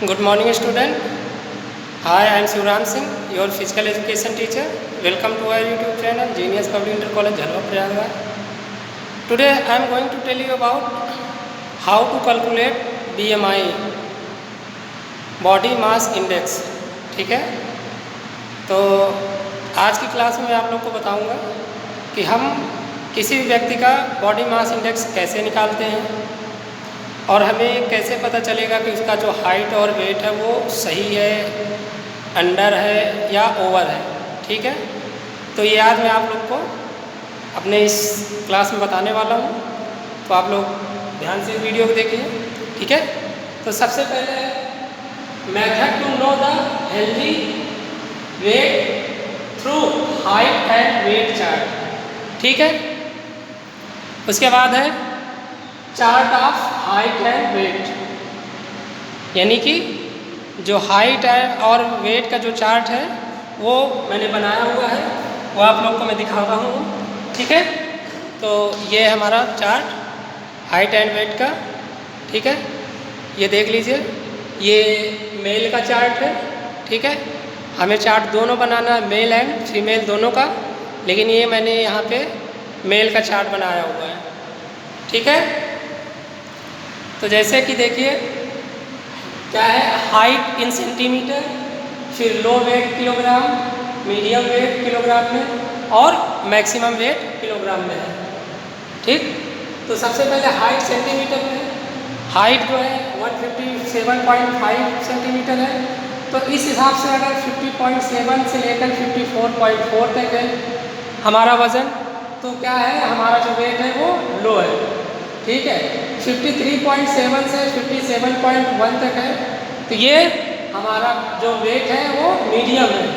Good morning, student. Hi, I am Shivram Singh, your physical education teacher. Welcome to our YouTube channel, Genius Public Inter College, Jhalwa, Prayagraj. Today, I am going to tell you about how to calculate BMI, Body Mass Index. ठीक है? तो आज की class में मैं आप लोग को बताऊंगा कि हम किसी भी व्यक्ति का बॉडी मास इंडेक्स कैसे निकालते हैं और हमें कैसे पता चलेगा कि उसका जो हाइट और वेट है वो सही है, अंडर है या ओवर है। ठीक है, तो ये आज मैं आप लोग को अपने इस क्लास में बताने वाला हूँ, तो आप लोग ध्यान से वीडियो को देखिए। ठीक है, तो सबसे पहले method to know the healthy weight through height and weight chart. ठीक है, उसके बाद है chart of height and weight, यानी कि जो हाइट है और वेट का जो चार्ट है वो मैंने बनाया हुआ है, वो आप लोग को मैं दिखा रहा हूँ। ठीक है, तो ये है हमारा चार्ट हाइट एंड वेट का। ठीक है, ये देख लीजिए, ये मेल का चार्ट है। ठीक है, हमें चार्ट दोनों बनाना है, मेल एंड फीमेल दोनों का, लेकिन ये मैंने यहाँ पे मेल का चार्ट बनाया हुआ है। ठीक है, तो जैसे कि देखिए क्या है, हाइट इन सेंटीमीटर, फिर low weight kilogram, medium weight kilogram में और मैक्सिमम वेट किलोग्राम में है। ठीक, तो सबसे पहले हाइट सेंटीमीटर में, हाइट जो है 157.5 सेंटीमीटर है। तो इस हिसाब से अगर 50.7 से लेकर 54.4 तक है हमारा वज़न, तो क्या है, हमारा जो वेट है वो लो है। ठीक है, 53.7 से 57.1 तक है, तो ये हमारा जो वेट है वो मीडियम है।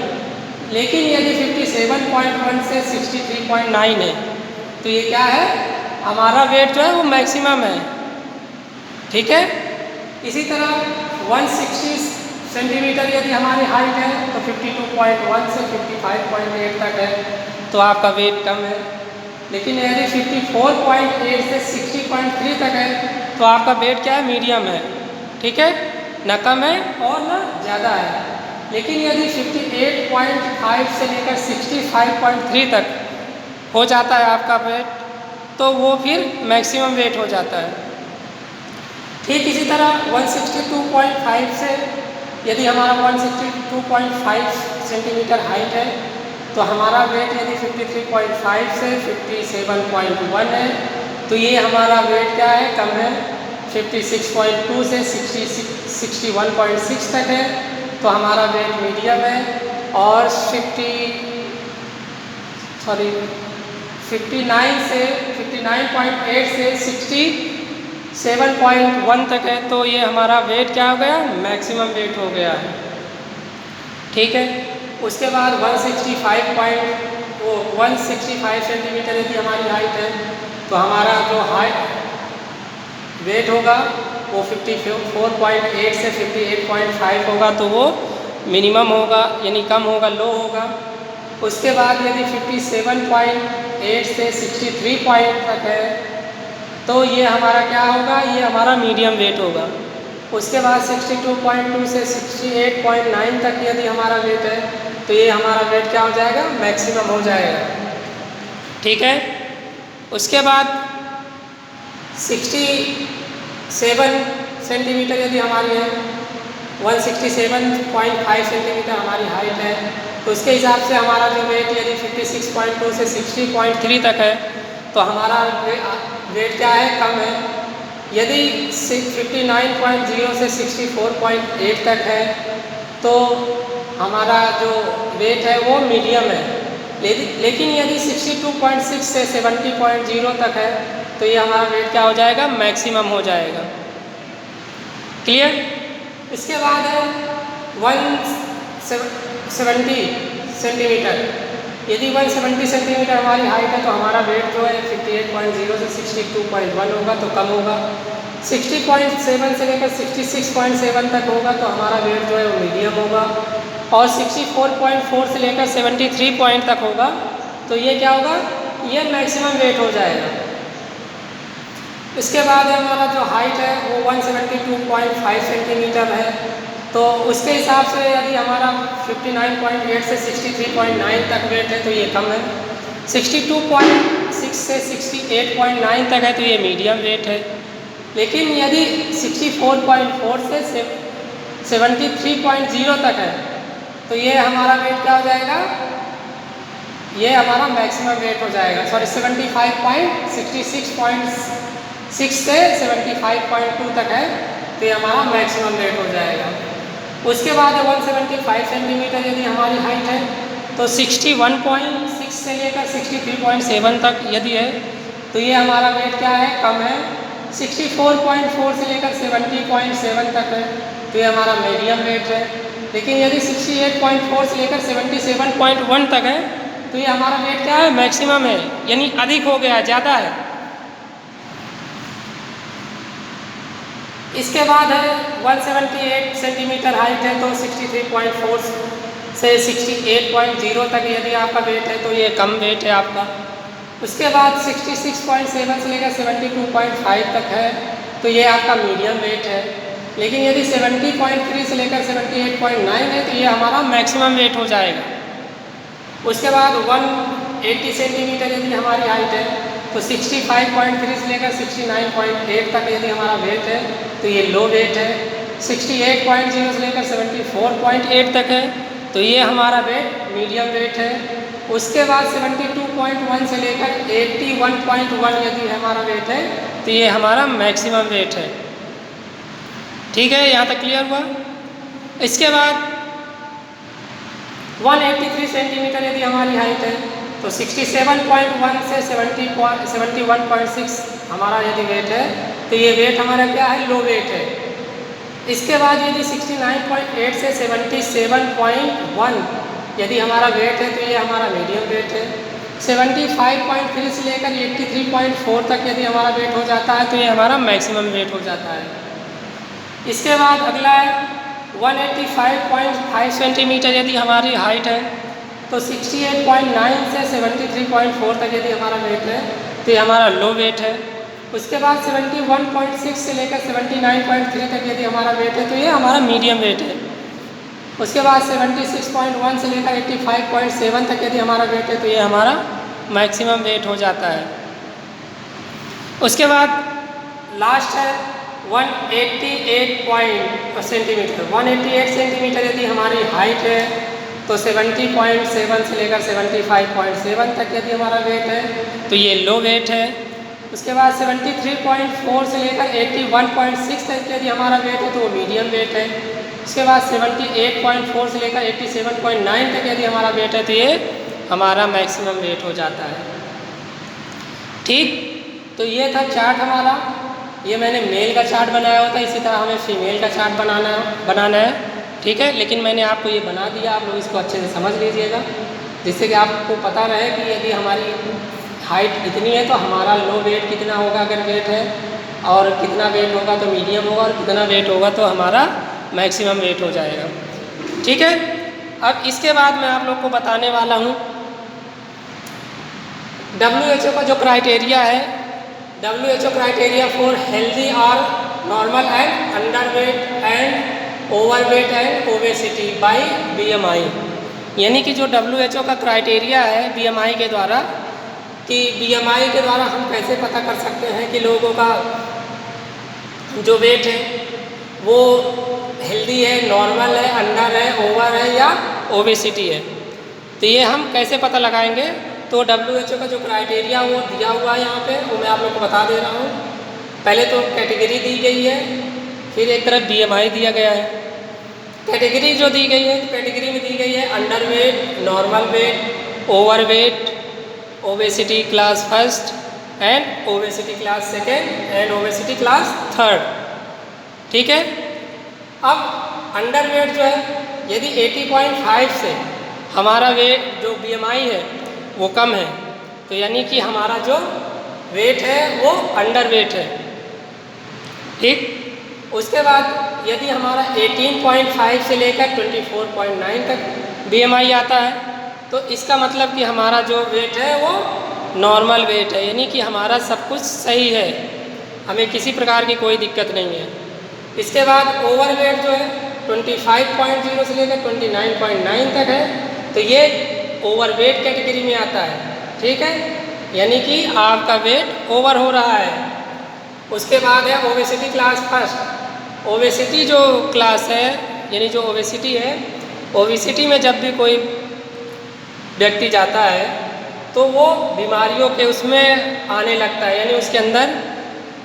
लेकिन यदि 57.1 से 63.9 है, तो ये क्या है, हमारा वेट जो है वो मैक्सिमम है। ठीक है, इसी तरह 160 सेंटीमीटर यदि हमारी हाइट है, तो 52.1 से 55.8 तक है, तो आपका वेट कम है। लेकिन यदि 54.8 से 60.3 तक है, तो आपका वेट क्या है, मीडियम है। ठीक है, न कम है और न ज़्यादा है। लेकिन यदि 58.5 से लेकर 65.3 तक हो जाता है आपका वेट, तो वो फिर मैक्सिमम वेट हो जाता है। ठीक इसी तरह 162.5 से यदि हमारा 162.5 सेंटीमीटर हाइट है, तो हमारा वेट यदि 53.5 से 57.1 है, तो ये हमारा वेट क्या है, कम है। 56.2 से 61.6 तक है, तो हमारा वेट मीडियम है। और 59.8 से 67.1 तक है, तो ये हमारा वेट क्या हो गया, मैक्सिमम वेट हो गया है। ठीक है, उसके बाद 165 सेंटीमीटर यदि हमारी हाइट है, तो हमारा जो हाइट वेट होगा वो 54.8 से 58.5 होगा, तो वो मिनिमम होगा, यानी कम होगा, लो होगा। उसके बाद यदि 57.8 से 63 तक है, तो ये हमारा क्या होगा, ये हमारा मीडियम वेट होगा। उसके बाद 62.2 से 68.9 तक यदि हमारा वेट है, तो ये हमारा वेट क्या हो जाएगा, मैक्सिमम हो जाएगा। ठीक है, उसके बाद 67 सेंटीमीटर यदि हमारी है, 167.5 सेंटीमीटर हमारी हाइट है, तो उसके हिसाब से हमारा जो वेट यदि 56.2 से 60.3 तक है, तो हमारा वेट क्या है, कम है। यदि 59.0 से 64.8 तक है, तो हमारा जो वेट है वो मीडियम है। लेकिन यदि 62.6 से 70.0 तक है, तो ये हमारा वेट क्या हो जाएगा, मैक्सिमम हो जाएगा। क्लियर। इसके बाद है 170 सेंटीमीटर, यदि 170 सेंटीमीटर हमारी हाइट है, तो हमारा वेट जो है 58.0 से 62.1 होगा, तो कम होगा। 60.7 से लेकर 66.7 तक होगा, तो हमारा वेट जो है वो मीडियम होगा। और 64.4 से लेकर 73 तक होगा, तो ये क्या होगा, ये मैक्सिमम वेट हो जाएगा। इसके बाद हमारा जो हाइट है वो 172.5 सेंटीमीटर है, तो उसके हिसाब से यदि हमारा 59.8 से 63.9 तक वेट है तो ये कम है, 62.6 से 68.9 तक है तो ये मीडियम वेट है। लेकिन यदि 64.4 से 73.0 तक है तो ये हमारा वेट क्या हो जाएगा, ये हमारा मैक्सिमम वेट हो जाएगा। सॉरी 66.6 से 75.2 तक है तो ये हमारा मैक्सिमम वेट हो जाएगा। उसके बाद 175 सेंटीमीटर यदि हमारी हाइट है तो 61.6 से लेकर 63.7 तक यदि है तो ये हमारा वेट क्या है, कम है। 64.4 से लेकर 70.7 तक है तो ये हमारा मीडियम वेट है। लेकिन यदि 68.4 से लेकर 77.1 तक है तो ये हमारा वेट क्या है, मैक्सिमम है, यानी अधिक हो गया, ज़्यादा है। इसके बाद है 178 सेंटीमीटर हाइट है तो 63.4 से 68.0 तक यदि आपका वेट है तो ये कम वेट है आपका। उसके बाद 66.7 से लेकर 72.5 तक है तो ये आपका मीडियम वेट है। लेकिन यदि 70.3 से लेकर 78.9 है तो ये हमारा मैक्सिमम वेट हो जाएगा। उसके बाद 180 सेंटीमीटर यदि हमारी हाइट है तो 65.3 से लेकर 69.8 तक यदि हमारा वेट है तो ये लो वेट है। 68.0 से लेकर 74.8 तक है तो ये हमारा वेट मीडियम वेट है। उसके बाद 72.1 से लेकर 81.1 यदि हमारा वेट है तो ये हमारा मैक्सिमम वेट है। ठीक है, यहाँ तक क्लियर हुआ। इसके बाद 183 सेंटीमीटर यदि हमारी हाइट है तो 67.1 से 71.6 हमारा यदि वेट है तो ये वेट हमारा क्या है, लो वेट है। इसके बाद यदि 69.8 से 77.1 यदि हमारा वेट है तो ये हमारा मीडियम वेट है। 75.3 से लेकर 83.4 तक यदि हमारा वेट हो जाता है तो ये हमारा मैक्सिमम वेट हो जाता है। इसके बाद अगला है 185.5 सेंटीमीटर यदि हमारी हाइट है तो 68.9 से 73.4 तक यदि हमारा वेट है तो ये हमारा लो वेट है। उसके बाद 71.6 से लेकर 79.3 तक यदि हमारा वेट है तो ये हमारा मीडियम वेट है। उसके बाद 76.1 से लेकर 85.7 तक यदि हमारा वेट है तो ये हमारा मैक्सिमम वेट हो जाता है। उसके बाद लास्ट है 188 सेंटीमीटर यदि हमारी हाइट है तो 70.7 से लेकर 75.7 तक यदि हमारा वेट है तो ये लो वेट है। उसके बाद 73.4 से लेकर 81.6 तक यदि हमारा वेट है तो वो मीडियम वेट है। उसके बाद 78.4 से लेकर 87.9 तक यदि हमारा वेट है तो ये हमारा मैक्सिमम वेट हो जाता है। ठीक, तो ये था चार्ट हमारा। ये मैंने मेल का चार्ट बनाया होता है, इसी तरह हमें फीमेल का चार्ट बनाना है। ठीक है, लेकिन मैंने आपको ये बना दिया, आप लोग इसको अच्छे से समझ लीजिएगा जिससे कि आपको पता रहे कि यदि हमारी हाइट इतनी है तो हमारा लो वेट कितना होगा अगर वेट है, और कितना वेट होगा तो मीडियम होगा, और कितना वेट होगा तो हमारा मैक्सिमम वेट हो जाएगा। ठीक है, अब इसके बाद मैं आप लोग को बताने वाला हूँ WHO का जो क्राइटेरिया है, WHO क्राइटेरिया फॉर हेल्दी और normal and underweight and overweight and obesity by BMI। यानी कि जो WHO का क्राइटेरिया है BMI के द्वारा, कि BMI के द्वारा हम कैसे पता कर सकते हैं कि लोगों का जो वेट है वो हेल्दी है, नॉर्मल है, अंडर है, ओवर है या ओबेसिटी है। तो ये हम कैसे पता लगाएंगे, तो WHO का जो क्राइटेरिया वो दिया हुआ है यहाँ पे, वो मैं आप लोग को बता दे रहा हूँ। पहले तो कैटेगरी दी गई है, फिर एक तरफ BMI दिया गया है। कैटेगरी जो दी गई है, कैटेगरी में दी गई है under weight, normal weight, over weight, obesity class first and obesity class second and obesity class third. ठीक है, अब अंडर वेट जो है, यदि 80.5 से हमारा वेट जो BMI है वो कम है तो यानी कि हमारा जो वेट है वो अंडर वेट है। ठीक, उसके बाद यदि हमारा 18.5 से लेकर 24.9 तक BMI आता है तो इसका मतलब कि हमारा जो वेट है वो नॉर्मल वेट है, यानी कि हमारा सब कुछ सही है, हमें किसी प्रकार की कोई दिक्कत नहीं है। इसके बाद ओवर वेट जो है 25.0 से लेकर 29.9 तक है, तो ये ओवरवेट कैटेगरी में आता है। ठीक है, यानी कि आपका वेट ओवर हो रहा है। उसके बाद है ओबेसिटी क्लास फर्स्ट। ओबेसिटी जो क्लास है, यानी जो ओबेसिटी है, ओबेसिटी में जब भी कोई व्यक्ति जाता है तो वो बीमारियों के उसमें आने लगता है, यानी उसके अंदर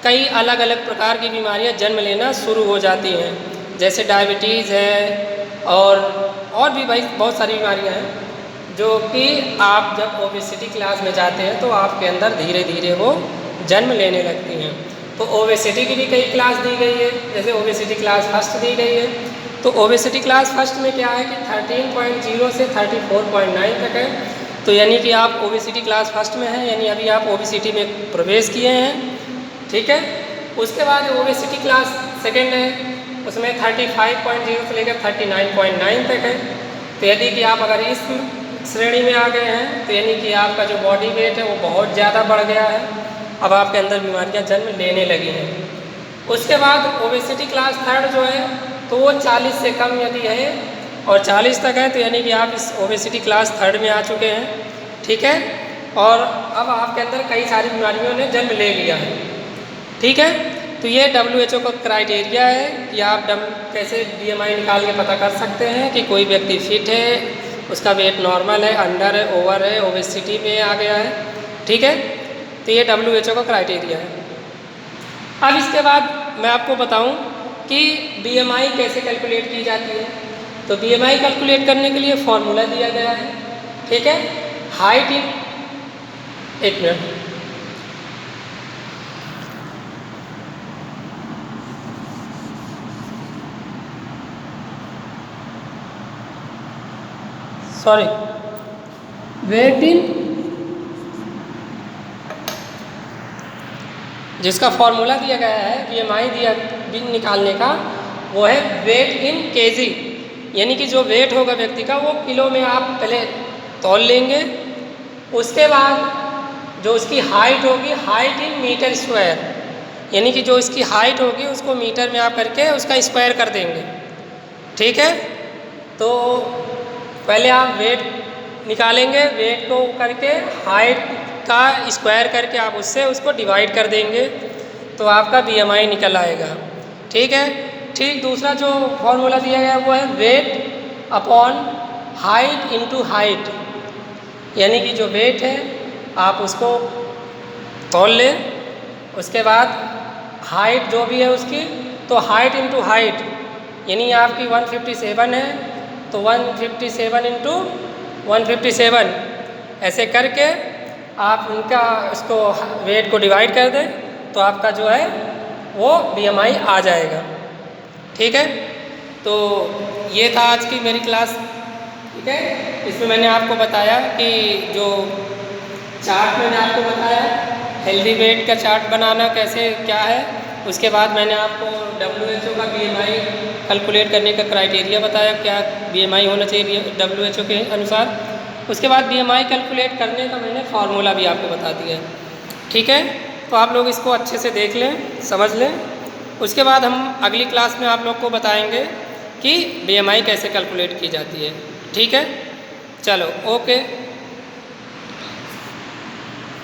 कई अलग अलग प्रकार की बीमारियां जन्म लेना शुरू हो जाती हैं, जैसे डायबिटीज़ है और भी भाई बहुत सारी बीमारियां हैं जो कि आप जब ओबेसिटी क्लास में जाते हैं तो आपके अंदर धीरे धीरे वो जन्म लेने लगती हैं। तो ओबेसिटी की भी कई क्लास दी गई है, जैसे ओबेसिटी क्लास फर्स्ट दी गई है। तो ओबेसिटी क्लास फर्स्ट में क्या है कि 13.0 से 34.9 तक है। तो यानी कि आप ओबेसिटी क्लास फर्स्ट में हैं, यानी अभी आप ओबेसिटी में प्रवेश किए हैं। ठीक है, उसके बाद ओबेसिटी क्लास सेकेंड है, उसमें 35.0 से लेकर 39.9 तक है। तो यदि कि आप अगर इस श्रेणी में आ गए हैं तो यानी कि आपका जो बॉडी वेट है वो बहुत ज़्यादा बढ़ गया है, अब आपके अंदर बीमारियां जन्म लेने लगी हैं। उसके बाद ओबेसिटी क्लास थर्ड जो है तो वो 40 से कम यदि है और 40 तक है, तो यानी कि आप इस ओबेसिटी क्लास थर्ड में आ चुके हैं। ठीक है, और अब आपके अंदर कई सारी बीमारियों ने जन्म ले लिया है। ठीक है, तो ये WHO का क्राइटेरिया है कि आप कैसे BMI निकाल के पता कर सकते हैं कि कोई व्यक्ति फिट है, उसका वेट नॉर्मल है, अंडर है, ओवर है, ओबेसिटी में आ गया है। ठीक है, तो ये WHO का क्राइटेरिया है। अब इसके बाद मैं आपको बताऊं कि BMI कैसे कैलकुलेट की जाती है। तो BMI कैलकुलेट करने के लिए फॉर्मूला दिया गया है। ठीक है, हाइट इन, एक मिनट, सॉरी, वेट इन, जिसका फॉर्मूला दिया गया है BMI दिया बिन निकालने का, वो है वेट इन केजी, यानी कि जो वेट होगा व्यक्ति का वो किलो में आप पहले तौल लेंगे। उसके बाद जो उसकी हाइट होगी, हाइट इन मीटर स्क्वायर, यानी कि जो इसकी हाइट होगी उसको मीटर में आप करके उसका स्क्वायर कर देंगे। ठीक है, तो पहले आप वेट निकालेंगे, वेट को करके हाइट का स्क्वायर करके आप उससे उसको डिवाइड कर देंगे तो आपका BMI निकल आएगा। ठीक है, ठीक दूसरा जो फॉर्मूला दिया गया है वो है weight upon height into height, यानी कि जो वेट है आप उसको तौल लें, उसके बाद हाइट जो भी है उसकी, तो हाइट इनटू हाइट, यानी आपकी 157 है तो 157 इंटू 157 ऐसे करके आप उनका उसको वेट को डिवाइड कर दें तो आपका जो है वो BMI आ जाएगा। ठीक है, तो ये था आज की मेरी क्लास। ठीक है, इसमें मैंने आपको बताया कि जो चार्ट मैंने आपको बताया हेल्दी वेट का चार्ट बनाना कैसे क्या है, उसके बाद मैंने आपको WHO का BMI कैलकुलेट करने का क्राइटेरिया बताया, क्या BMI होना चाहिए WHO के अनुसार। उसके बाद BMI कैलकुलेट करने का मैंने फार्मूला भी आपको बता दिया है। ठीक है, तो आप लोग इसको अच्छे से देख लें, समझ लें। उसके बाद हम अगली क्लास में आप लोग को बताएंगे कि BMI कैसे कैलकुलेट की जाती है। ठीक है, चलो ओके।